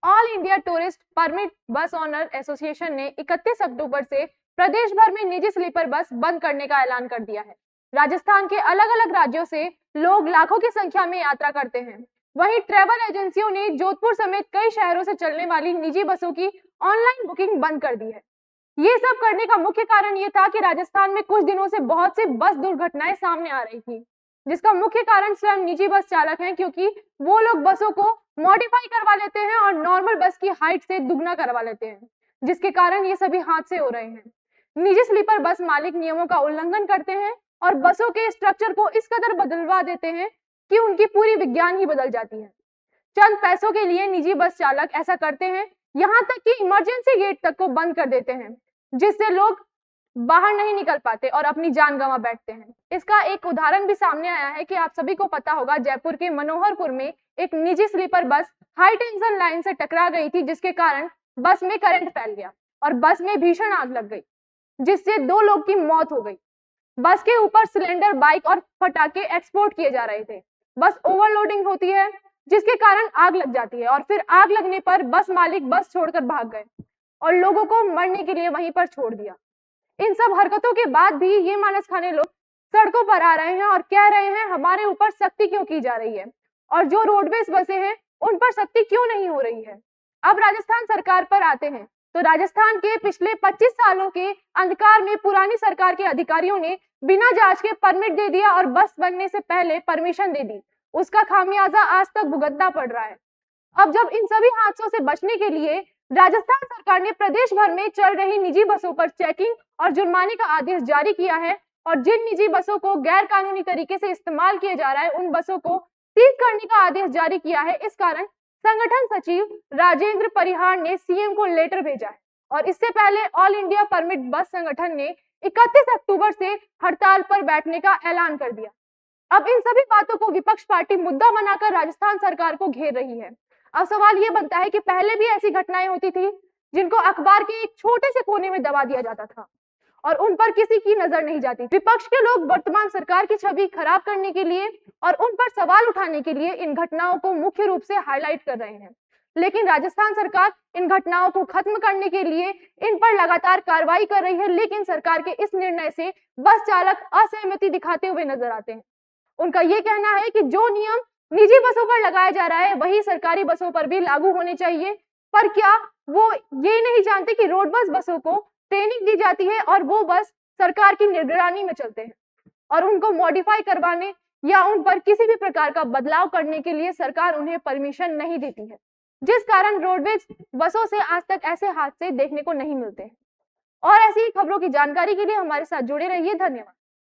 All India tourist permit बस owner association ने 31 अक्टूबर से प्रदेश भर में निजी स्लीपर बस बंद करने का ऐलान कर दिया है। राजस्थान के अलग अलग राज्यों से लोग लाखों की संख्या में यात्रा करते हैं। वहीं ट्रैवल एजेंसियों ने जोधपुर समेत कई शहरों से चलने वाली निजी बसों की ऑनलाइन बुकिंग बंद कर दी है। ये सब करने का मुख्य कारण ये था कि राजस्थान में कुछ दिनों से बहुत सी बस दुर्घटनाएं सामने आ रही थी, जिसका मुख्य कारण स्वयं निजी बस चालक हैं, क्योंकि वो लोग बसों को मॉडिफाई करवा लेते हैं और नॉर्मल बस की हाइट से दुगना करवा लेते हैं, जिसके कारण ये सभी हादसे हो रहे हैं। निजी स्लीपर बस मालिक नियमों का उल्लंघन करते हैं और बसों के स्ट्रक्चर को इस कदर बदलवा देते हैं कि उनकी पूरी विज्ञान ही बदल जाती है। चंद पैसों के लिए निजी बस चालक ऐसा करते हैं, यहाँ तक कि इमरजेंसी गेट तक को बंद कर देते हैं, जिससे लोग बाहर नहीं निकल पाते और अपनी जान गंवा बैठते हैं। इसका एक उदाहरण भी सामने आया है कि आप सभी को पता होगा, जयपुर के मनोहरपुर में एक निजी sleeper bus high tension line से टकरा गई थी, जिसके कारण बस में करंट फैल गया और बस में भीषण आग लग गई, जिससे 2 लोग की मौत हो गई। बस के ऊपर सिलेंडर, बाइक और पटाखे एक्सपोर्ट किए जा रहे थे। बस ओवरलोडिंग होती है, जिसके कारण आग लग जाती है और फिर आग लगने पर बस मालिक बस छोड़कर भाग गए और लोगों को मरने के लिए वहीं पर छोड़ दिया। इन सब हरकतों के बाद भी ये मानस खाने लोग सड़कों पर आ रहे हैं और कह रहे हैं हमारे ऊपर सख्ती क्यों की जा रही है और जो रोडवेज बसें हैं उन पर सख्ती क्यों नहीं हो रही है। अब राजस्थान सरकार पर आते हैं तो राजस्थान के पिछले 25 सालों के अंधकार में पुरानी सरकार के अधिकारियों ने बिना जांच के परमिट दे दिया और बस बनने से पहले परमिशन दे दी। उसका खामियाजा आज तक भुगतना पड़ रहा है। अब जब इन सभी हादसों से बचने के लिए राजस्थान सरकार ने प्रदेश भर में चल रही निजी बसों पर चेकिंग और जुर्माने का आदेश जारी किया है और जिन निजी बसों को गैर कानूनी तरीके से इस्तेमाल किया जा रहा है उन बसों को सीज करने का आदेश जारी किया है। इस कारण संगठन सचिव राजेंद्र परिहार ने सीएम को लेटर भेजा है और इससे पहले ऑल इंडिया परमिट बस संगठन ने 31 अक्टूबर से हड़ताल पर बैठने का ऐलान कर दिया। अब इन सभी बातों को विपक्ष पार्टी मुद्दा बनाकर राजस्थान सरकार को घेर रही है। अब सवाल ये बनता है कि पहले भी ऐसी घटनाएं होती थी जिनको अखबार के एक छोटे से कोने में दबा दिया जाता था और उन पर किसी की नजर नहीं जाती। विपक्ष के लोग वर्तमान सरकार की छवि खराब करने के लिए और उन पर सवाल उठाने के लिए इन घटनाओं को मुख्य रूप से हाईलाइट कर रहे हैं, लेकिन राजस्थान सरकार इन घटनाओं को खत्म करने के लिए इन पर लगातार कार्रवाई कर रही है। लेकिन सरकार के इस निर्णय से बस चालक असहमति दिखाते हुए नजर आते हैं। उनका ये कहना है कि जो नियम निजी बसों पर लगाया जा रहा है वही सरकारी बसों पर भी लागू होने चाहिए, पर क्या वो ये नहीं जानते कि रोड बस बसों को ट्रेनिंग दी जाती है और वो बस सरकार की निगरानी में चलते हैं और उनको मॉडिफाई करवाने या उन पर किसी भी प्रकार का बदलाव करने के लिए सरकार उन्हें परमिशन नहीं देती है, जिस कारण रोडवेज बसों से आज तक ऐसे हादसे देखने को नहीं मिलते हैं। और ऐसी खबरों की जानकारी के लिए हमारे साथ जुड़े रहिए। धन्यवाद।